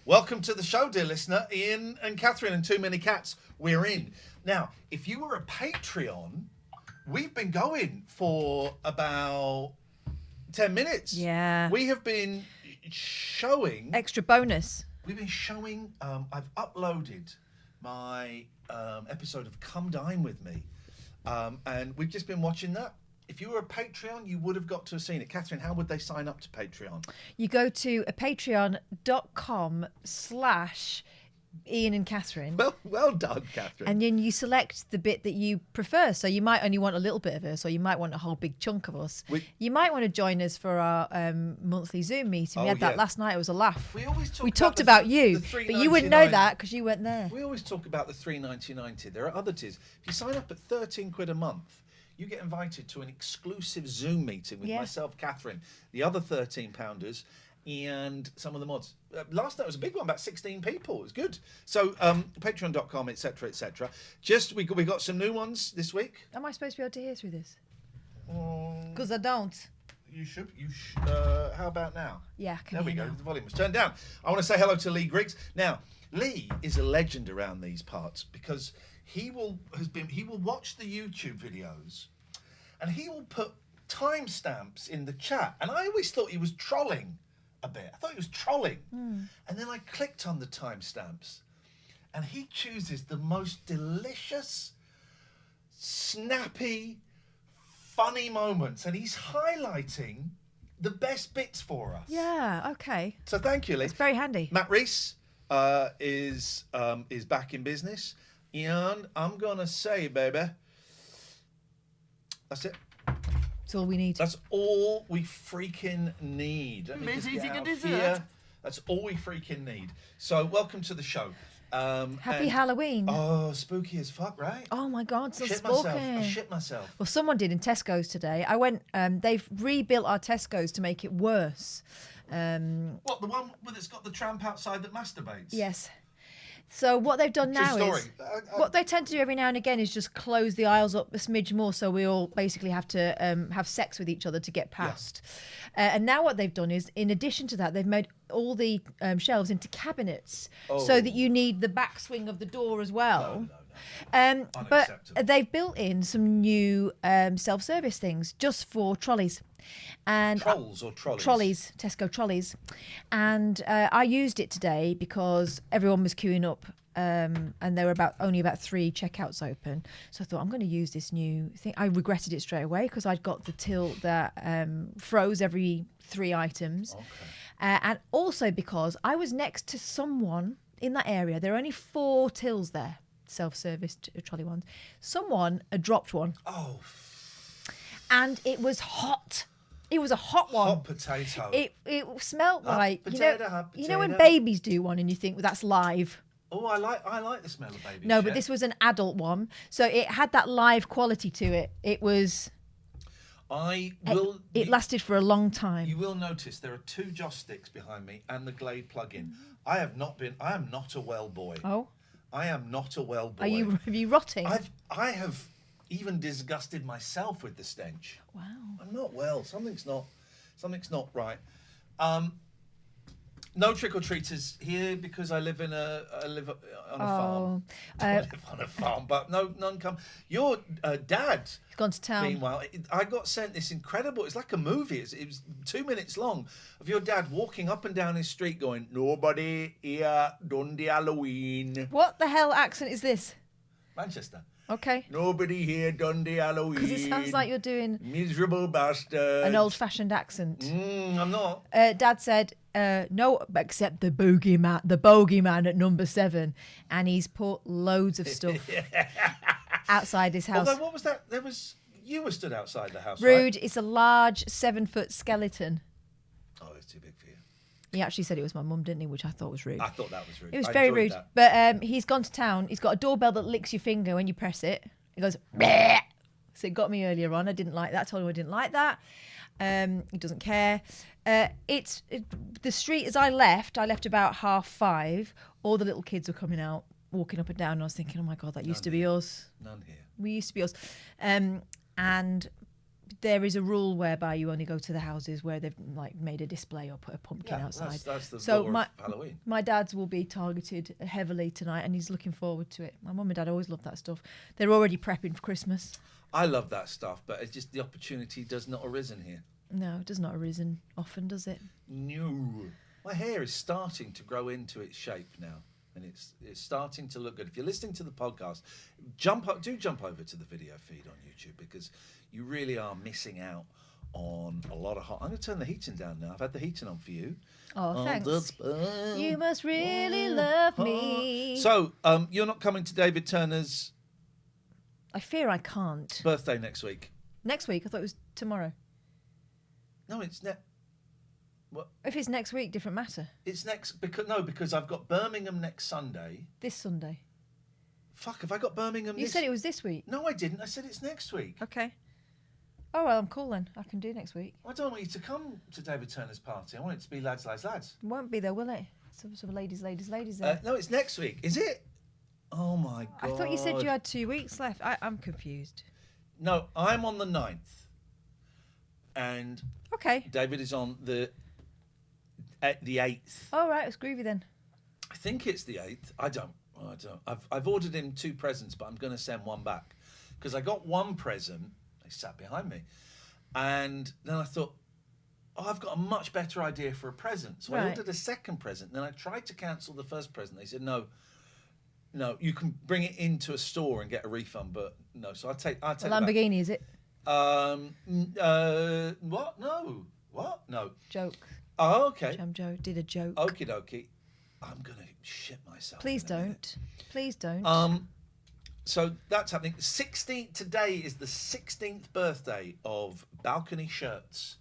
Welcome to the show, dear listener. Ian and Catherine and Too Many Cats. We're in. Now, if you were a Patreon, we've been going for about 10 minutes. Yeah. We have been showing... Extra bonus. We've been showing... I've uploaded my episode of Come Dine With Me. And we've just been watching that. If you were a Patreon, you would have got to have seen it. Catherine, how would they sign up to Patreon? You go to patreon.com/Ian and Catherine. Well done, Catherine. And then you select the bit that you prefer. So you might only want a little bit of us, or you might want a whole big chunk of us. You might want to join us for our monthly Zoom meeting. We had that last night. It was a laugh. We talked about you, but you wouldn't know that because you weren't there. We always talk about the $3.99. There are other tiers. If you sign up at £13 a month, you get invited to an exclusive Zoom meeting with myself, Catherine, the other 13-pounders, and some of the mods. Last night was a big one, about 16 people. It was good. So patreon.com, etc., etc. We got some new ones this week. Am I supposed to be able to hear through this? Because I don't. You should. How about now? Yeah, I can There we hear go. now. The volume was turned down. I want to say hello to Lee Griggs. Now, Lee is a legend around these parts because he will watch the YouTube videos and he will put timestamps in the chat. And I always thought he was trolling a bit. I thought he was trolling. And then I clicked on the timestamps and he chooses the most delicious, snappy, funny moments and he's highlighting the best bits for us. Yeah, okay. So thank you, Lee. It's very handy. Matt Reese is back in business. And I'm going to say, baby, that's it. That's all we need. That's all we freaking need. Let me just get out here. That's all we freaking need. So welcome to the show. Happy Halloween. Oh, spooky as fuck, right? Oh my God, so I shit myself. Well, someone did in Tesco's today. I went, they've rebuilt our Tesco's to make it worse. What, the one that's got the tramp outside that masturbates? Yes. So what they've done now is, what they tend to do every now and again is just close the aisles up a smidge more, so we all basically have to have sex with each other to get past. Yeah. And now what they've done is, in addition to that, they've made all the shelves into cabinets, so that you need the backswing of the door as well. No. But they've built in some new self-service things just for trolleys. And Trolls or trolleys? Trolleys, Tesco trolleys. And I used it today because everyone was queuing up and there were only about 3 checkouts open. So I thought, I'm going to use this new thing. I regretted it straight away because I'd got the till that froze every 3 items. Okay. And also because I was next to someone in that area. There are only 4 tills there, self-service trolley ones. Someone had dropped one. Oh. And it was hot. It was a hot one. Hot potato. It smelled like potato, you know when babies do one and you think, well, that's live. Oh, I like the smell of baby No, shit. but this was an adult one, so it had that live quality to it. It was. It lasted for a long time. You will notice there are 2 joss sticks behind me and the Glade plug-in. I am not a well boy. Oh. I am not a well boy. Are you rotting? I have even disgusted myself with the stench. Wow. I'm not well. Something's not right. No trick-or-treaters here because I live on a farm. I live on a farm, but none come. Your dad... He's gone to town. Meanwhile, I got sent this incredible... It's like a movie. It was 2 minutes long of your dad walking up and down his street going, "Nobody here done the Halloween." What the hell accent is this? Manchester. Okay. "Nobody here done the Halloween." Because it sounds like you're doing... Miserable bastard. An old-fashioned accent. I'm not. Dad said... no, except the bogeyman at number 7, and he's put loads of stuff outside his house. Although, what was that? You were stood outside the house. Rude. Right? It's a large 7-foot skeleton. Oh, it's too big for you. He actually said it was my mum, didn't he? Which I thought was rude. I thought that was rude. It was very rude. That. But he's gone to town. He's got a doorbell that licks your finger when you press it. It goes, bleh. So it got me earlier on. I didn't like that. I told him I didn't like that. He doesn't care. The street as I left about 5:30. All the little kids were coming out, walking up and down. And I was thinking, oh my God, that used to be us. None here. We used to be us. And there is a rule whereby you only go to the houses where they've like made a display or put a pumpkin outside. That's the So lore of Halloween. My dad's will be targeted heavily tonight, and he's looking forward to it. My mum and dad always love that stuff. They're already prepping for Christmas. I love that stuff, but it's just the opportunity does not arisen here. No, it does not arisen often, does it? No. My hair is starting to grow into its shape now, and it's starting to look good. If you're listening to the podcast, jump over to the video feed on YouTube, because you really are missing out on a lot of hot. I'm going to turn the heating down now. I've had the heating on for you. Oh, thanks. You must really love me. So, you're not coming to David Turner's I fear I can't. birthday next week? Next week? I thought it was tomorrow. No, it's What? If it's next week, different matter. It's next because I've got Birmingham next Sunday. This Sunday. Fuck, have I got Birmingham? You said it was this week. No, I didn't. I said it's next week. Okay. Oh well, I'm cool then. I can do next week. I don't want you to come to David Turner's party. I want it to be lads, lads, lads. It won't be there, will it? Some ladies there. No, it's next week. Is it? Oh my God. I thought you said you had 2 weeks left. I'm confused. No, I'm on the 9th. And Okay. David is on the 8th. All right, it's groovy then. I think it's the 8th. I don't. I've ordered him 2 presents, but I'm going to send one back. Because I got one present. They sat behind me. And then I thought, I've got a much better idea for a present. So I ordered a second present. Then I tried to cancel the first present. They said, no, you can bring it into a store and get a refund, but no. So I'll take a Lamborghini, is it? What? No. What? No. Joke. Oh, okay. Joe did a joke. Okie dokie. I'm going to shit myself. Please don't. Please don't. So that's happening. 16th, today is the 16th birthday of Balcony Shirts.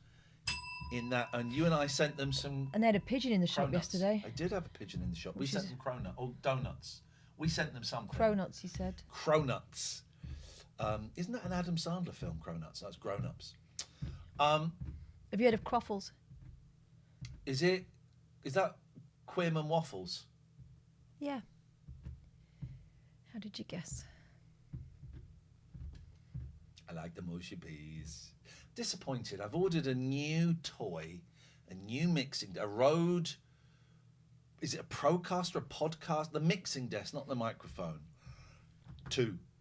In that, and you and I sent them some. And they had a pigeon in the shop yesterday. I did have a pigeon in the shop. We sent them donuts. We sent them something. Cronuts, you said. Cronuts. Isn't that an Adam Sandler film? Cronuts. That's Grown Ups. Have you heard of Croffles? Is that Quim and Waffles? Yeah. How did you guess? I like the mushy peas. Disappointed. I've ordered a new toy, a new a Rode. Is it a Procaster, a podcast? The mixing desk, not the microphone.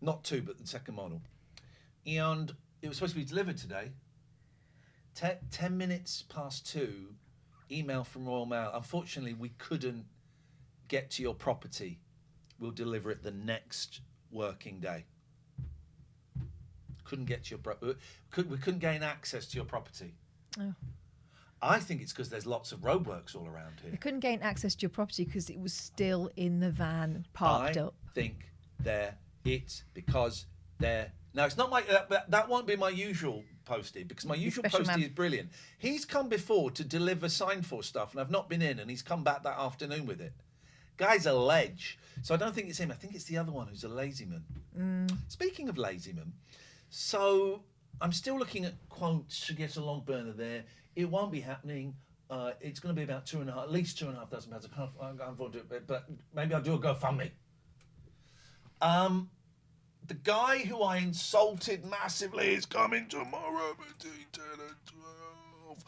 Not two, but the second model. And it was supposed to be delivered today. 10 minutes past 2, email from Royal Mail. Unfortunately, we couldn't get to your property. We'll deliver it the next working day. Couldn't get to your we couldn't gain access to your property. Oh. I think it's because there's lots of roadworks all around here. They couldn't gain access to your property because it was still in the van parked up. I think it's because they're. Now it's not my that won't be my usual postie, because my usual postie is brilliant. He's come before to deliver Signforce stuff, and I've not been in, and he's come back that afternoon with it. Guy's a ledge. So I don't think it's him. I think it's the other one who's a lazy man. Speaking of lazy man, so I'm still looking at quotes to get a log burner there. It won't be happening. It's going to be about at least £2,500. I can't afford to do it, but maybe I'll do a GoFundMe. The guy who I insulted massively is coming tomorrow between 10 and 12.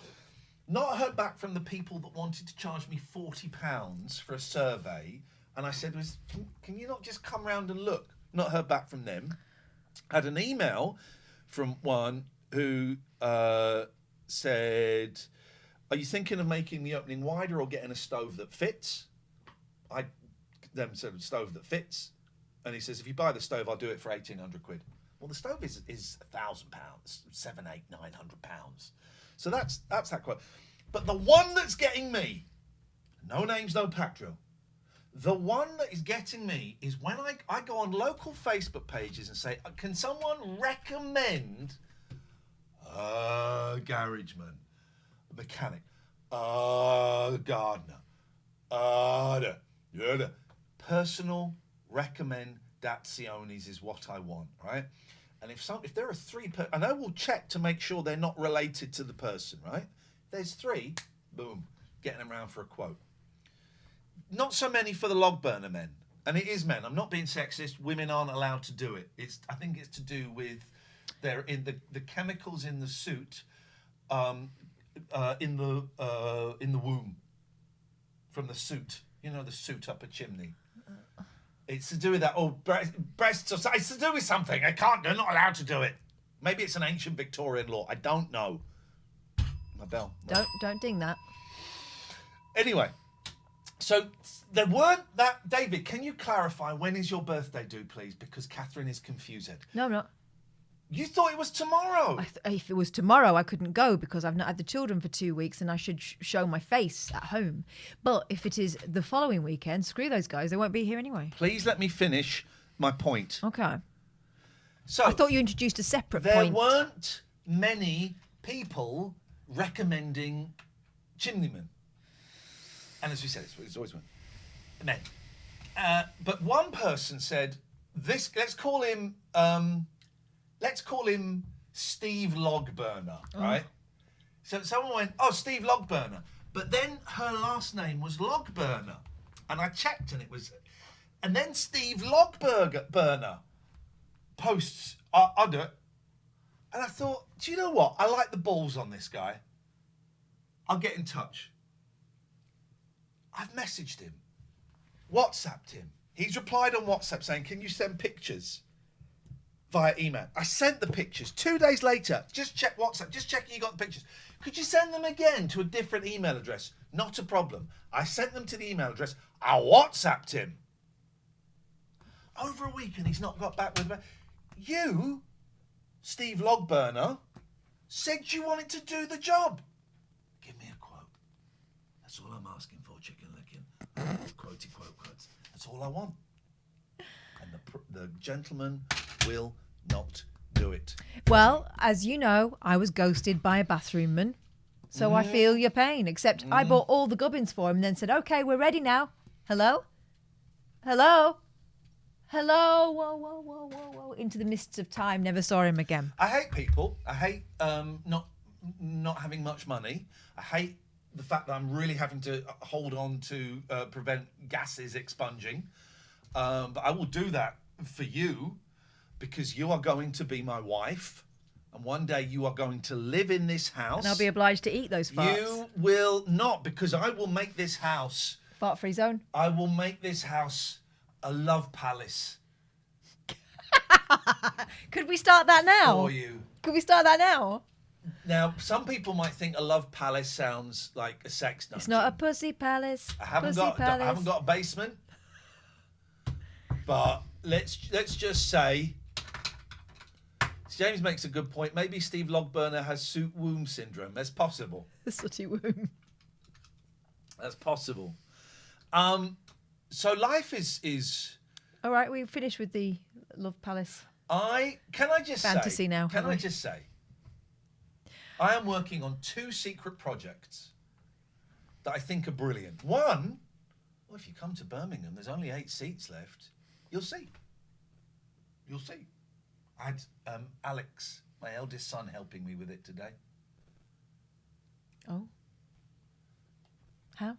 Not heard back from the people that wanted to charge me £40 for a survey. And I said, can you not just come round and look? Not heard back from them. Had an email from one who said, are you thinking of making the opening wider or getting a stove that fits? I then said, stove that fits. And he says, if you buy the stove, I'll do it for 1,800 quid. Well, the stove is £1,000, £700, £800, £900. So that's that quote. But the one that's getting me, no names, no pack drill. The one that is getting me is when I go on local Facebook pages and say, can someone recommend a garageman, a mechanic, a gardener, personal recommendaciones is what I want, right? And if there are 3, and I will check to make sure they're not related to the person, right? There's 3, boom, getting them round for a quote. Not so many for the log burner men, and it is men. I'm not being sexist. Women aren't allowed to do it. I think it's to do with they're in the chemicals in the suit, in the womb, from the suit. You know, the suit up a chimney. It's to do with that. Oh, breasts. It's to do with something. I can't. They're not allowed to do it. Maybe it's an ancient Victorian law. I don't know. My bell. Don't ding that. Anyway, so there weren't that. David, can you clarify when is your birthday due, please? Because Catherine is confused. No, I'm not. You thought it was tomorrow. If it was tomorrow, I couldn't go because I've not had the children for 2 weeks and I should show my face at home. But if it is the following weekend, screw those guys. They won't be here anyway. Please let me finish my point. Okay. So I thought you introduced a separate there point. There weren't many people recommending chimneymen. And as we said, it's always men. But one person said, let's call him Steve Logburner, right? So someone went, oh, Steve Logburner. But then her last name was Logburner. And I checked and it was... And then Steve Logburner posts, I'll do it. And I thought, do you know what? I like the balls on this guy. I'll get in touch. I've messaged him. WhatsApped him. He's replied on WhatsApp saying, can you send pictures via email? I sent the pictures. 2 days later, just check WhatsApp, just checking you got the pictures. Could you send them again to a different email address? Not a problem. I sent them to the email address. I WhatsApped him. Over a week and he's not got back with me. You, Steve Logburner, said you wanted to do the job. Give me a quote. That's all I'm asking for, chicken licking. Quotey quotes. That's all I want. And the gentleman will not do it. Well, as you know, I was ghosted by a bathroomman. So I feel your pain, except I bought all the gubbins for him and then said, okay, we're ready now. Hello? Hello? Hello? Whoa, whoa, whoa, whoa, whoa. Into the mists of time, never saw him again. I hate people. I hate not having much money. I hate the fact that I'm really having to hold on to prevent gases expunging. But I will do that for you because you are going to be my wife. And one day you are going to live in this house. And I'll be obliged to eat those farts. You will not, because I will make this house... Fart-free zone? I will make this house a love palace. Could we start that now? For you. Could we start that now? Now, some people might think a love palace sounds like a sex dungeon. It's not a pussy palace. I haven't got a basement. But let's just say... James makes a good point. Maybe Steve Logburner has suit womb syndrome. That's possible. The sooty womb. That's possible. So life is. All right, we've finished with the love palace. Can I just fantasy say, now? Can I just say? I am working on 2 secret projects that I think are brilliant. One, well, if you come to Birmingham, there's only 8 seats left. You'll see. You'll see. I had Alex, my eldest son, helping me with it today. Oh. How?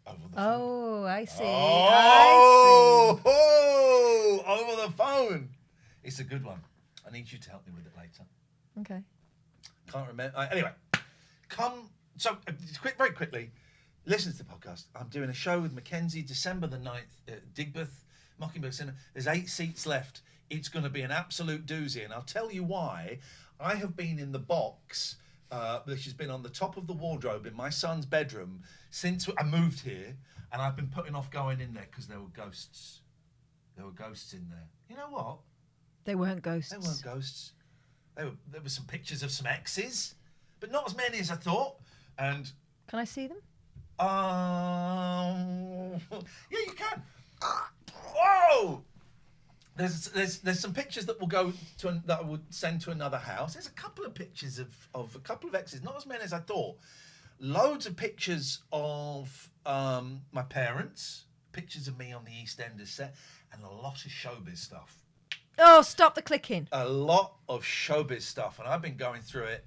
Over the phone. Oh, I see. Over the phone. It's a good one. I need you to help me with it later. Okay. Can't remember. Anyway, very quickly, listen to the podcast. I'm doing a show with Mackenzie, December the 9th at Digbeth, Mockingbird Cinema. There's 8 seats left. It's going to be an absolute doozy, and I'll tell you why. I have been in the box, which has been on the top of the wardrobe in my son's bedroom since I moved here, and I've been putting off going in there because there were ghosts. There were ghosts in there. You know what? They weren't ghosts. They weren't ghosts. There were some pictures of some exes, but not as many as I thought. And can I see them? Yeah, you can. Whoa! There's some pictures that will go to that I would send to another house. There's a couple of pictures of a couple of exes, not as many as I thought. Loads of pictures of my parents, pictures of me on the EastEnders set, and a lot of showbiz stuff. Oh, stop the clicking. A lot of showbiz stuff, and I've been going through it.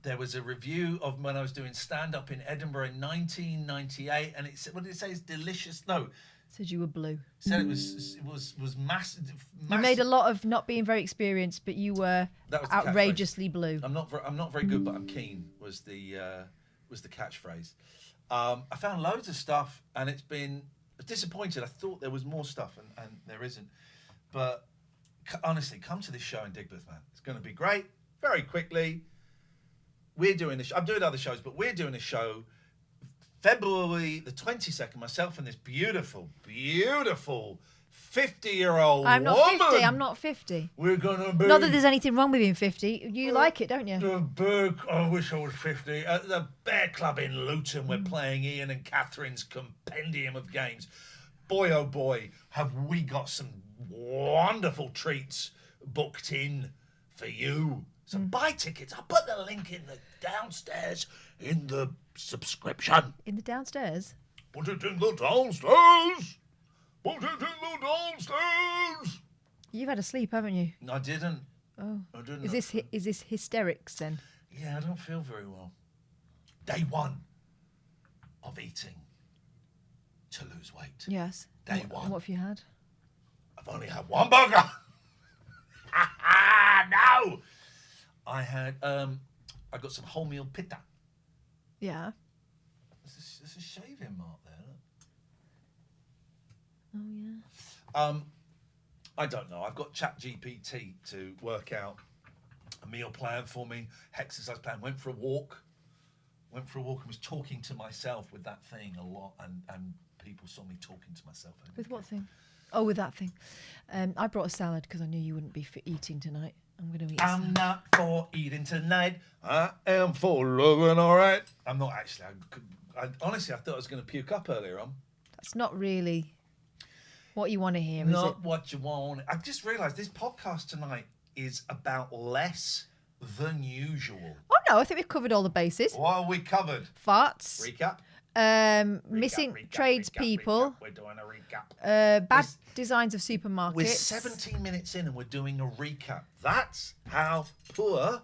There was a review of when I was doing stand-up in Edinburgh in 1998, and it said, what did it say? It's delicious. No, Said you were blue. Said it was massive. You made a lot of not being very experienced, but you were That was the outrageously blue. I'm not very good, but I'm keen. Was the catchphrase. I found loads of stuff, and it's been disappointed. I thought there was more stuff, and there isn't. But honestly, come to this show in Digbeth, man. It's going to be great. Very quickly, we're doing this. I'm doing other shows, but we're doing a show February the 22nd. Myself and this beautiful 50-year-old I'm not woman. 50. I'm not 50. We're gonna be. Not that there's anything wrong with being 50. You like it, don't you? I wish I was 50. At the Bear Club in Luton, we're playing Ian and Catherine's compendium of games. Boy, oh boy, have we got some wonderful treats booked in for you. So buy tickets. I'll put the link in the downstairs in the subscription. In the downstairs? Put it in the downstairs. Put it in the downstairs. You've had a sleep, haven't you? I didn't. Oh. I didn't. Is this hysterics then? Yeah, I don't feel very well. Day one of eating to lose weight. Yes. Day one. What have you had? I've only had one burger. No. I had I got some wholemeal pita. Yeah. There's a shaving mark there. Look. Oh yeah. I don't know. I've got ChatGPT to work out a meal plan for me, exercise plan. Went for a walk and was talking to myself with that thing a lot, and people saw me talking to myself. With what thing? Oh, with that thing. I brought a salad because I knew you wouldn't be for eating tonight. I'm going to eat. I'm not for eating tonight. I am for loving. All right. I'm not actually. Honestly, I thought I was going to puke up earlier on. That's not really what you want to hear, Not is it? what you want. I just realised this podcast tonight is about less than usual. Oh no, I think we've covered all the bases. What have we covered? Farts. Recap. Missing tradespeople. We're doing a recap. Bad designs of supermarkets. We're 17 minutes in and we're doing a recap. That's how poor.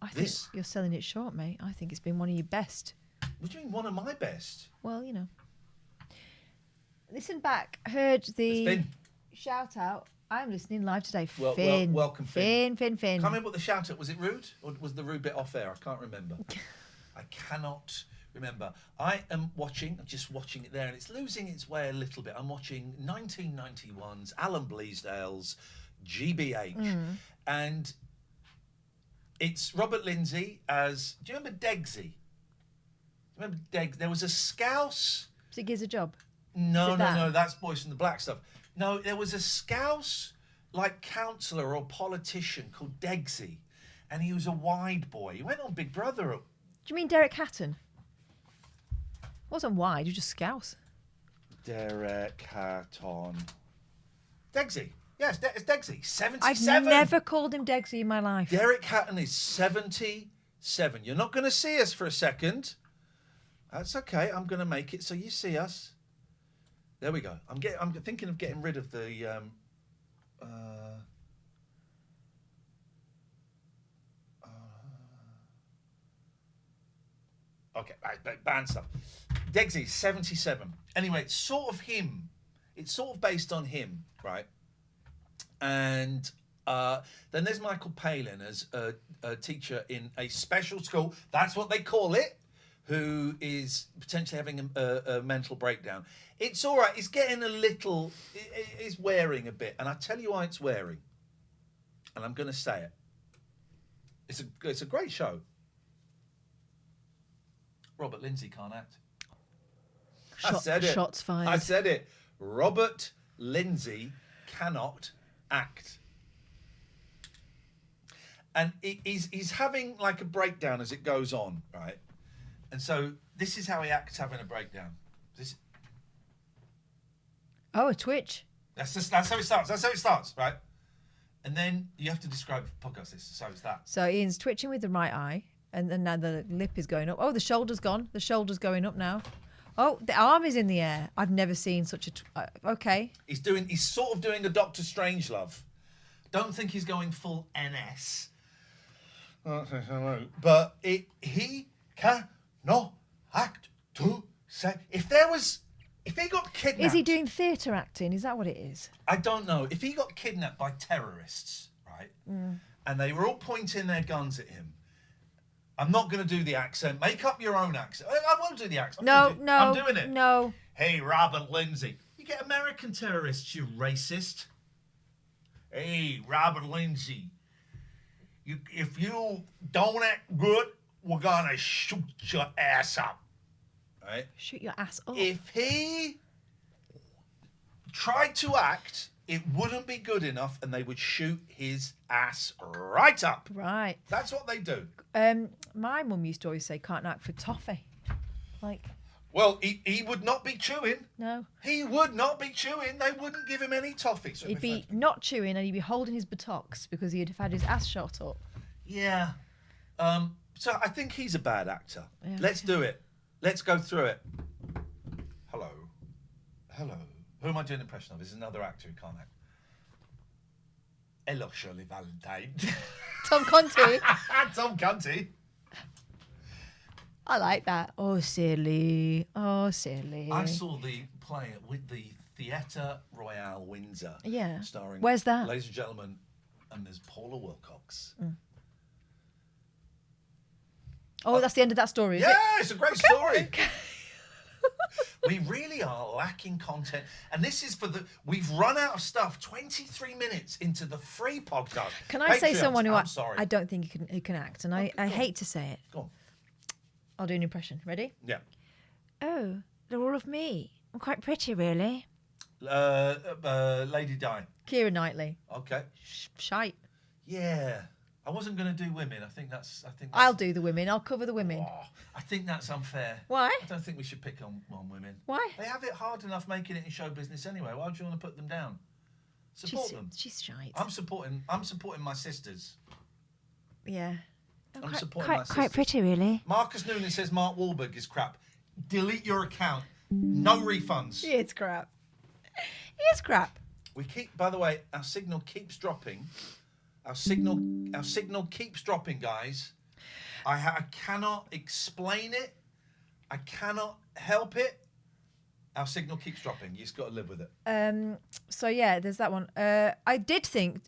I think you're selling it short, mate. I think it's been one of your best. What do you mean one of my best? Well, you know. Listen back. Heard the shout out. I'm listening live today. Finn. Welcome, Finn. Finn. Can't remember what the shout out was. It rude or was the rude bit off air? I can't remember. I cannot remember. I am just watching it there, and it's losing its way a little bit. I'm watching 1991's Alan Bleasdale's GBH, and it's Robert Lindsay as. Do you remember Degsy? Remember Degs? There was a Scouse. So he gives a job. No, that's Boys from the Black Stuff. No, there was a Scouse like councillor or politician called Degsy, and he was a wide boy. He went on Big Brother. Do you mean Derek Hatton? Wasn't wide, he was just Scouse. Derek Hatton. Degsy. Yes, it's Degsy. 77. I've never called him Degsy in my life. Derek Hatton is 77. You're not going to see us for a second. That's okay. I'm going to make it so you see us. There we go. I'm thinking of getting rid of the. Okay, ban stuff. Degsy, 77. Anyway, it's sort of him. It's sort of based on him, right? And then there's Michael Palin as a teacher in a special school. That's what they call it. Who is potentially having a mental breakdown. It's all right. It's getting a little... It's wearing a bit. And I tell you why it's wearing. And I'm going to say it. It's a great show. Robert Lindsay can't act. I said it. Shots fired. I said it. Robert Lindsay cannot act. And he's having like a breakdown as it goes on, right? And so this is how he acts having a breakdown. Oh, a twitch. That's how it starts. That's how it starts, right? And then you have to describe the podcast. So it's that. So Ian's twitching with the right eye, and then now the lip is going up. Oh, the shoulder's gone. The shoulder's going up now. Oh, the arm is in the air. I've never seen such a... okay. He's sort of doing a Doctor Strangelove. Don't think he's going full NS. But he cannot act to say... If there was If he got kidnapped... Is he doing theatre acting? Is that what it is? I don't know. If he got kidnapped by terrorists, right, and they were all pointing their guns at him, I'm not going to do the accent. Make up your own accent. I won't do the accent. I'm doing it. No. Hey, Robert Lindsay. You get American terrorists, you racist. Hey, Robert Lindsay. If you don't act good, we're going to shoot your ass up. Right? Shoot your ass up. If he tried to act, it wouldn't be good enough and they would shoot his ass right up. Right. That's what they do. My mum used to always say, can't act for toffee. Like... Well, he would not be chewing. No. He would not be chewing. They wouldn't give him any toffee. So He'd be not chewing and he'd be holding his buttocks because he'd have had his ass shot up. Yeah. So I think he's a bad actor. Yeah. Let's do it. Let's go through it. Hello. Who am I doing an impression of? This is another actor who can't act. Hello, Shirley Valentine. Tom Conti. Tom Conti. I like that. Oh, silly. Oh, silly. I saw the play with the Theatre Royale Windsor. Yeah. Starring... Where's that? Ladies and gentlemen, and there's Paula Wilcox. Oh, that's the end of that story, is Yeah, it? it's a great story. We really are lacking content. And this is for the... We've run out of stuff 23 minutes into the free podcast. Can I say Patreons, someone who I'm sorry. I don't think who can act, and I hate to say it. Go on. I'll do an impression. Ready? Yeah. Oh, they're all of me. I'm quite pretty, really. Lady Di. Keira Knightley. Okay. Shite. Yeah. I wasn't going to do women. I think that's... I'll do the women. I'll cover the women. Oh, I think that's unfair. Why? I don't think we should pick on women. Why? They have it hard enough making it in show business anyway. Why would you want to put them down? Support them. She's shite. I'm supporting my sisters. Yeah. I'm supporting my sisters. Quite pretty, really. Marcus Noonan says Mark Wahlberg is crap. Delete your account. No refunds. It's crap. It's crap. We keep, by the way, our signal keeps dropping. Our signal keeps dropping, guys. I cannot explain it. I cannot help it. Our signal keeps dropping. You just got to live with it. So yeah, there's that one. I did think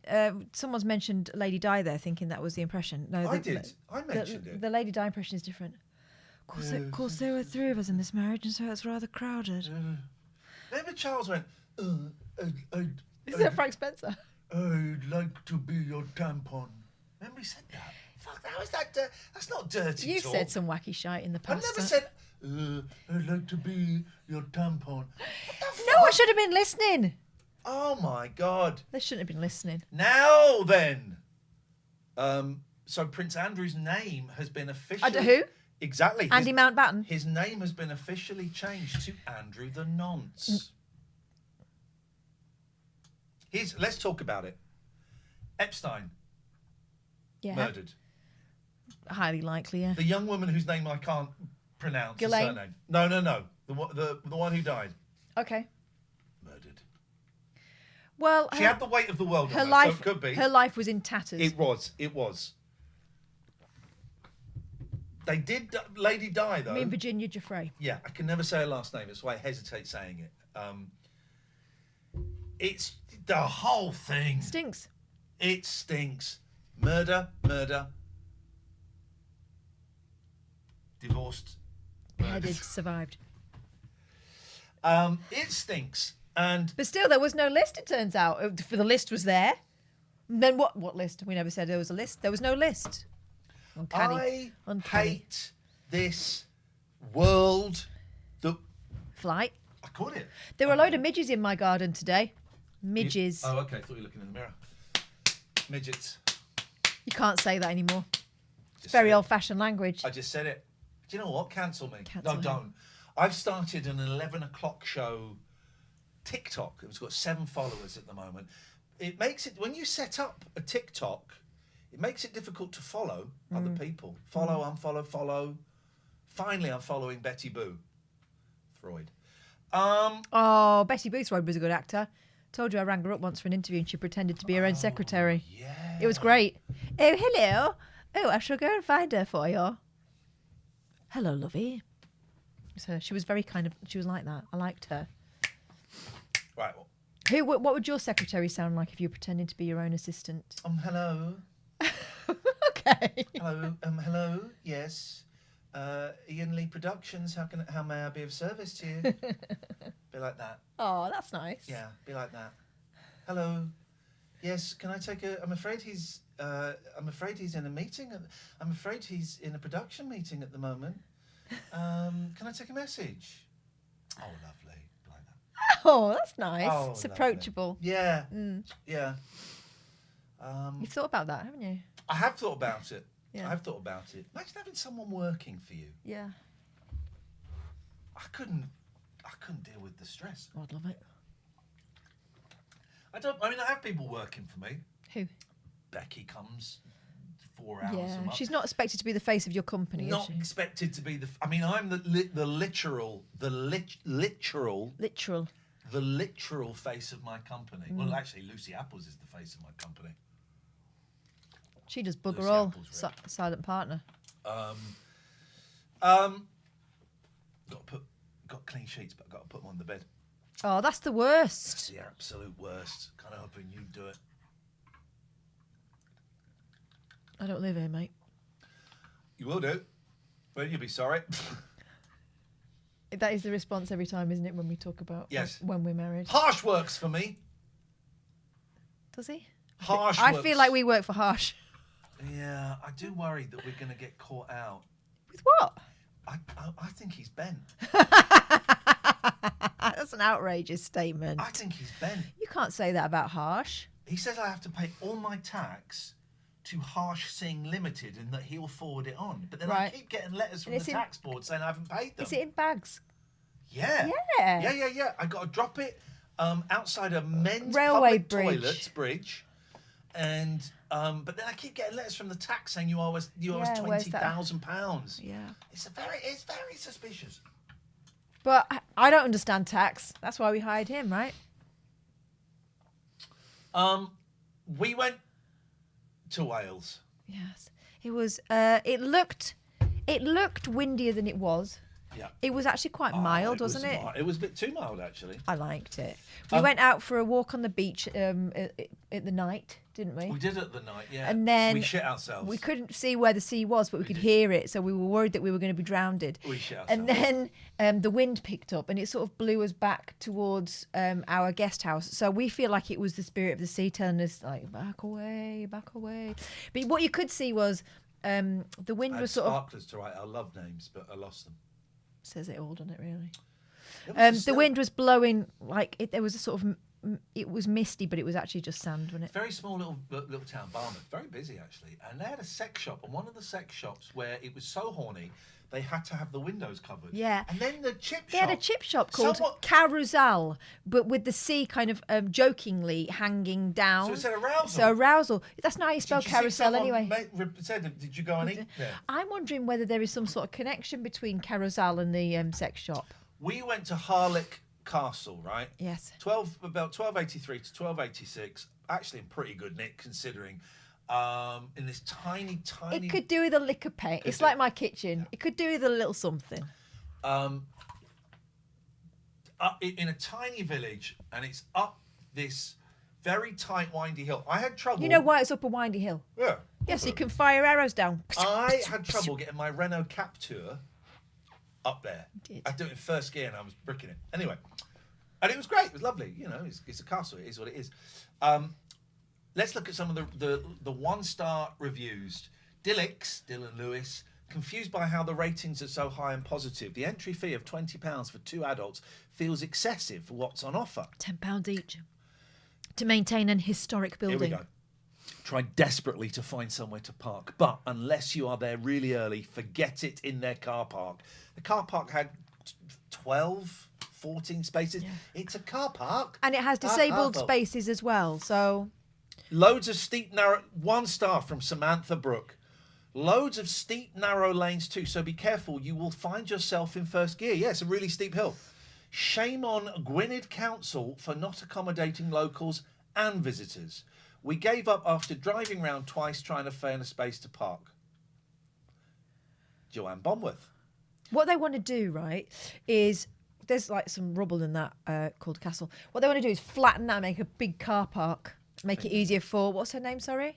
someone's mentioned Lady Di there, thinking that was the impression. No, I did. I mentioned it. The Lady Di impression is different. Of course, there were three of us in this marriage, and so it's rather crowded. Remember Charles went, Is that Frank Spencer? I'd like to be your tampon. Remember he said that? Fuck, how is that? That's not dirty You've talk. said some wacky shite in the I past. never said, I'd like to be your tampon. What the fuck? No one should have been listening. Oh my God. They shouldn't have been listening. Now then. So Prince Andrew's name has been officially... Who? Exactly. Andy Mountbatten. His name has been officially changed to Andrew the Nonce. Let's talk about it. Epstein. Yeah. Murdered. Highly likely, yeah. The young woman whose name I can't pronounce. The Ghislaine? surname. No. The one who died. Okay. Murdered. Well, She had the weight of the world her on her, life, so it could be. her life was in tatters. It was. They did Lady Di, though. I mean, Virginia Giuffre. Yeah, I can never say her last name. That's why I hesitate saying it. It's the whole thing. Stinks. It stinks. Murder. Divorced. Beheaded, survived. It stinks. But still, there was no list, it turns out. For the list was there. And then what list? We never said there was a list. There was no list. Uncanny. I hate this world. Flight. I caught it. There were a load of midges in my garden today. Midges. Oh, okay. I thought you were looking in the mirror. Midgets. You can't say that anymore. It's Just very said it. old-fashioned language. I just said it. Do you know what? Cancel me. Cancel no, him. don't. I've started an 11 o'clock show TikTok. It's got 7 followers at the moment. It makes it, when you set up a TikTok, it makes it difficult to follow other people. Follow, unfollow, follow. Finally, I'm following Betty Boo. Freud. Oh, Betty Boothroyd was a good actor. Told you I rang her up once for an interview and she pretended to be her own secretary. Yeah. It was great. Oh, hello. Oh, I shall go and find her for you. Hello, lovey. was her. She was very kind of. She was like that. I liked her. Right. Well, Who? What would your secretary sound like if you were pretending to be your own assistant? hello. Okay. Hello. Hello. Yes. Ian Lee Productions. How may I be of service to you? Be like that. Oh, that's nice. Yeah. Be like that. Hello. Yes. Can I take a? I'm afraid he's in a meeting. I'm afraid he's in a production meeting at the moment. Can I take a message? Oh, lovely. Be like that. Oh, that's nice. Oh, It's lovely. approachable. Yeah. Mm. Yeah. You've thought about that, haven't you? I have thought about it. Yeah. I have thought about it. Imagine having someone working for you. Yeah. I couldn't deal with the stress. Oh, I'd love it. I have people working for me. Who? Becky comes 4 hours a Yeah. month. She's not expected to be the face of your company, is Not she? expected to be I'm the literal face of my company. Well, actually, Lucy Apples is the face of my company. She does bugger Lucy all. Apple's Silent partner. Got clean sheets, but I've got to put them on the bed. Oh, that's the That's worst. the absolute worst. Kind of hoping you'd do it. I don't live here, mate. You will do. Well, you'll be sorry. That is the response every time, isn't it, when we talk about Yes. when we're married? Harsh works for me. Does he? Harsh I works. feel like we work for Harsh. Yeah, I do worry that we're going to get caught out. With what? I think he's bent. That's an outrageous statement. I think he's bent. You can't say that about Harsh. He says I have to pay all my tax to Harsh Singh Limited and that he'll forward it on. But then I Right. keep getting letters from And the it's in- tax board saying I haven't paid them. Is it in bags? Yeah. Yeah. Yeah. I got to drop it outside a men's Railway public bridge. toilets bridge. And but then I keep getting letters from the tax saying you owe us where's that? £20,000. Yeah. It's very suspicious. But I don't understand tax. That's why we hired him, right? We went to Wales. Yes. It was. It looked windier than it was. Yeah. It was actually quite mild, wasn't it? It was a bit too mild, actually. I liked it. We went out for a walk on the beach at the night, didn't we? We did at the night, yeah. And then we shit ourselves. We couldn't see where the sea was, but we could hear it, so we were worried that we were going to be drowned. We shit ourselves. And then the wind picked up, and it sort of blew us back towards our guest house. So we feel like it was the spirit of the sea telling us, like, back away, back away. But what you could see was the wind I had was sort of... sparklers to write our love names, but I lost them. Says it all, doesn't it, really? It was The still wind was blowing, like, there was a sort of... It was misty, but it was actually just sand, wasn't it? very small little town, Barmouth, very busy actually, and they had a sex shop, and one of the sex shops where it was so horny they had to have the windows covered. Yeah. And then the chip They shop. had a chip shop called somewhat- Carousel, but with the sea kind of jokingly hanging down. So it said arousal. So arousal. That's not how you spell Did you see carousel someone anyway. said, did you go and eat there? I'm wondering whether there is some sort of connection between Carousel and the sex shop. We went to Harlech Castle, right? Yes. About 1283 to 1286. Actually in pretty good nick considering. In this tiny. It could do with a lick of paint. It's like my kitchen. It could do with a little something. In a tiny village, and it's up this very tight, windy hill. I had trouble. You know why it's up a windy hill? Yeah. Yes, you can fire arrows down. I had trouble getting my Renault Captur up there. You did. I do it in first gear, and I was bricking it. Anyway, and it was great. It was lovely. You know, it's a castle. It is what it is. Let's look at some of the 1-star reviews. Dylan Lewis, confused by how the ratings are so high and positive. The entry fee of £20 for 2 adults feels excessive for what's on offer. £10 each to maintain an historic building. Here we go. Try desperately to find somewhere to park, but unless you are there really early, forget it in their car park. The car park had 12, 14 spaces. Yeah. It's a car park. And it has disabled spaces as well, so... Loads of steep, narrow... 1 star from Samantha Brooke. Loads of steep, narrow lanes too, so be careful. You will find yourself in first gear. Yeah, it's a really steep hill. Shame on Gwynedd Council for not accommodating locals and visitors. We gave up after driving round twice trying to find a space to park. Joanne Bomworth. What they want to do, right, is there's like some rubble in that called a castle. What they want to do is flatten that, make a big car park, make it easier for, what's her name, sorry?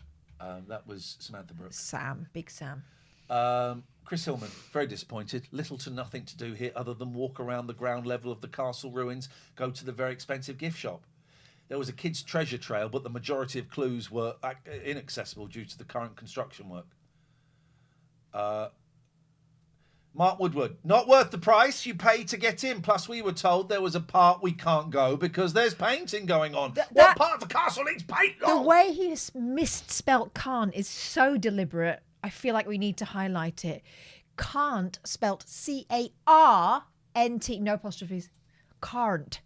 That was Samantha Brooks. Sam, Big Sam. Chris Hillman, very disappointed. Little to nothing to do here other than walk around the ground level of the castle ruins, go to the very expensive gift shop. There was a kid's treasure trail, but the majority of clues were inaccessible due to the current construction work. Mark Woodward, not worth the price you pay to get in. Plus, we were told there was a part we can't go because there's painting going on. What part of the castle needs paint? The way he has misspelt can't is so deliberate. I feel like we need to highlight it. Can't, spelt C-A-R-N-T, no apostrophes. Can't.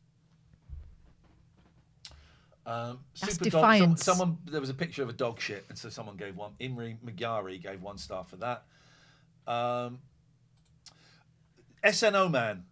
Super defiance. Someone, there was a picture of a dog shit, and so someone gave one. Imri Magyari gave 1 star for that. SNO Man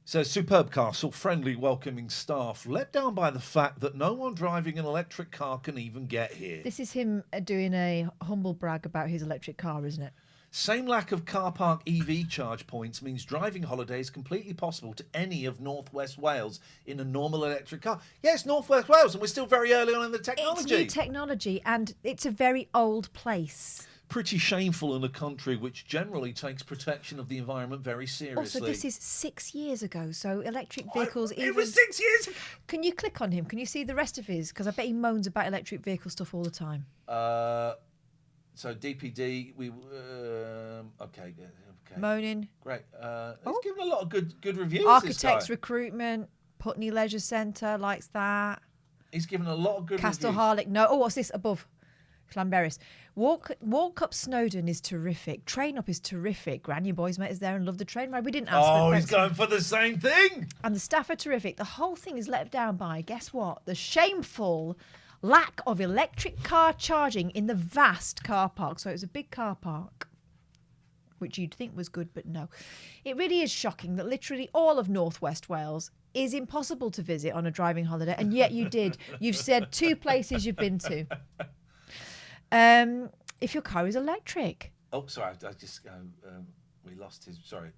says, superb castle, friendly, welcoming staff, let down by the fact that no one driving an electric car can even get here. This is him doing a humble brag about his electric car, isn't it? Same lack of car park EV charge points means driving holiday is completely possible to any of North West Wales in a normal electric car. Yes, North West Wales, and we're still very early on in the technology. It's new technology, and it's a very old place. Pretty shameful in a country which generally takes protection of the environment very seriously. Also, this is 6 years ago, so electric vehicles... It was 6 years ago! Can you click on him? Can you see the rest of his? Because I bet he moans about electric vehicle stuff all the time. So DPD, okay. Moaning. Great. He's given a lot of good reviews. Architects recruitment, Putney Leisure Centre likes that. He's given a lot of good Castle reviews. Harlech, no. Oh, what's this above? Llanberis. Walk up Snowdon is terrific. Train up is terrific. Gran, your boys met us there and loved the train ride. We didn't ask for it. Oh, he's going for the same thing. And the staff are terrific. The whole thing is let down by, guess what? The shameful lack of electric car charging in the vast car park. So it was a big car park, which you'd think was good, but no. It really is shocking that literally all of North West Wales is impossible to visit on a driving holiday, and yet you did. You've said 2 places you've been to. If your car is electric. Oh, sorry, I just we lost his. Sorry,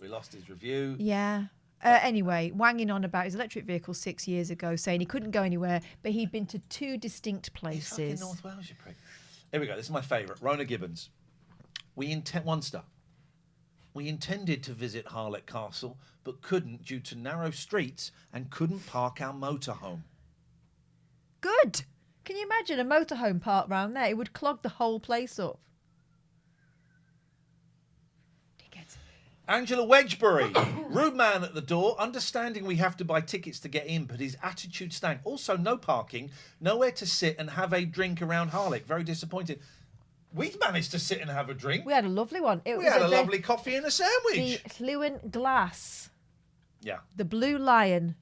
we lost his review. Yeah. Anyway, wanging on about his electric vehicle 6 years ago, saying he couldn't go anywhere, but he'd been to 2 distinct places. He's fucking North Wales, you prick. Here we go. This is my favourite. Rona Gibbons. 1 star. We intended to visit Harlech Castle, but couldn't due to narrow streets and couldn't park our motorhome. Good. Can you imagine a motorhome parked round there? It would clog the whole place up. Angela Wedgbury, rude man at the door, understanding we have to buy tickets to get in, but his attitude stank. Also, no parking, nowhere to sit and have a drink around Harlech. Very disappointed. We managed to sit and have a drink. We had a lovely one. We had a lovely coffee and a sandwich. The Llewyn Glass. Yeah. The Blue Lion.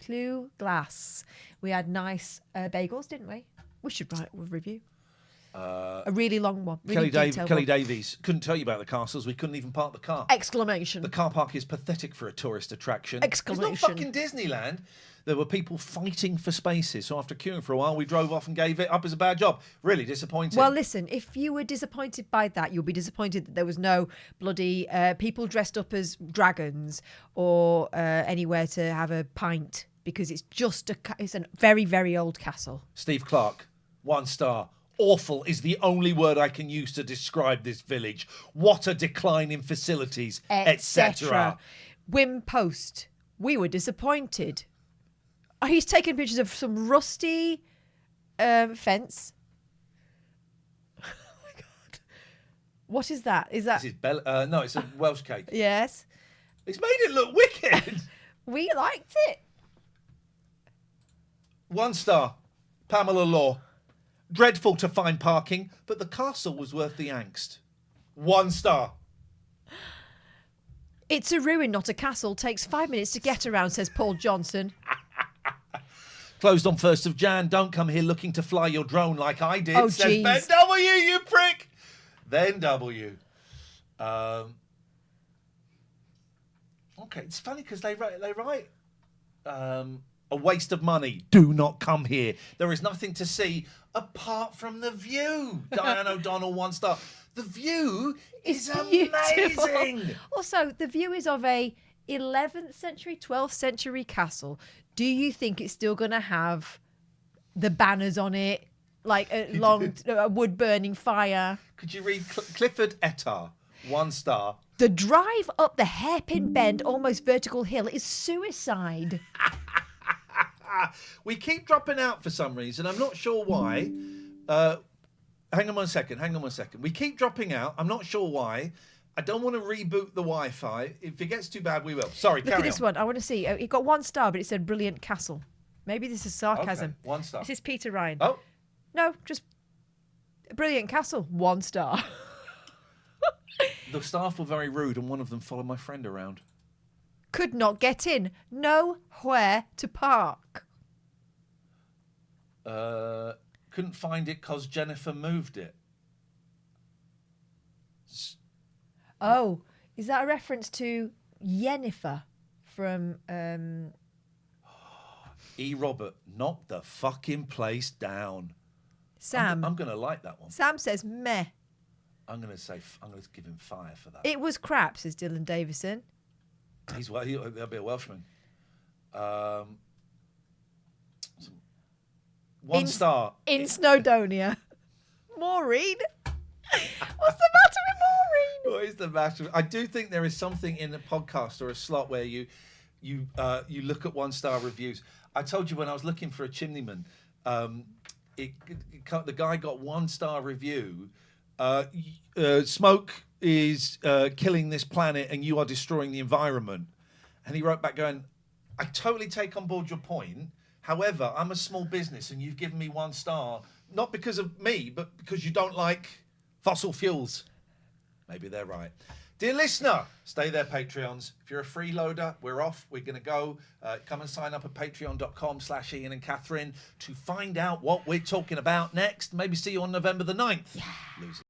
Blue Glass. We had nice bagels, didn't we? We should write a review. A really long one. Really Kelly Davies. Couldn't tell you about the castles. We couldn't even park the car. Exclamation. The car park is pathetic for a tourist attraction. Exclamation. It's not fucking Disneyland. There were people fighting for spaces. So after queuing for a while, we drove off and gave it up as a bad job. Really disappointing. Well, listen, if you were disappointed by that, you'll be disappointed that there was no bloody people dressed up as dragons or anywhere to have a pint, because it's just it's a very, very old castle. Steve Clark, 1 star. Awful is the only word I can use to describe this village. What a decline in facilities, etc. Wim Post, we were disappointed. He's taken pictures of some rusty fence. Oh my God. What is that? Is that... This is no, it's a Welsh cake. Yes. It's made it look wicked. We liked it. 1 star. Pamela Law. Dreadful to find parking, but the castle was worth the angst. 1 star. It's a ruin, not a castle. Takes 5 minutes to get around, says Paul Johnson. Closed on 1st of Jan. Don't come here looking to fly your drone like I did, oh, says geez. Ben W, you prick. Then W. Okay, it's funny because they write a waste of money. Do not come here. There is nothing to see apart from the view. Diane O'Donnell, 1 star. The view is beautiful. amazing. Also, the view is of a 11th century, 12th century castle. Do you think it's still going to have the banners on it, like a long wood burning fire? Could you read Clifford Ettar, 1 star? The drive up the hairpin bend, almost vertical hill is suicide. We keep dropping out for some reason. I'm not sure why. Hang on one second. We keep dropping out. I'm not sure why. I don't want to reboot the Wi-Fi. If it gets too bad, we will. Sorry, Look at this one. I want to see. It got 1 star, but it said brilliant castle. Maybe this is sarcasm. Okay, 1 star. This is Peter Ryan. Oh. No, just brilliant castle. 1 star. The staff were very rude, and one of them followed my friend around. Could not get in. Nowhere to park. Couldn't find it because Jennifer moved it. Oh, is that a reference to Yennefer from... E. Robert, knock the fucking place down. Sam? I'm going to like that one. Sam says meh. I'm going to give him 5 for that. It was crap, says Dylan Davison. There'll be a Welshman. 1 star. In Snowdonia. Maureen? What's the matter with Maureen? What is the matter? I do think there is something in a podcast or a slot where you look at 1 star reviews. I told you when I was looking for a chimneyman, the guy got 1 star review. Smoke is killing this planet and you are destroying the environment. And he wrote back going, I totally take on board your point. However, I'm a small business and you've given me 1 star, not because of me, but because you don't like fossil fuels. Maybe they're right. Dear listener, stay there, Patreons. If you're a freeloader, we're off. We're going to go. Come and sign up at patreon.com/Ian and Catherine to find out what we're talking about next. Maybe see you on November the 9th. Yeah. Losers.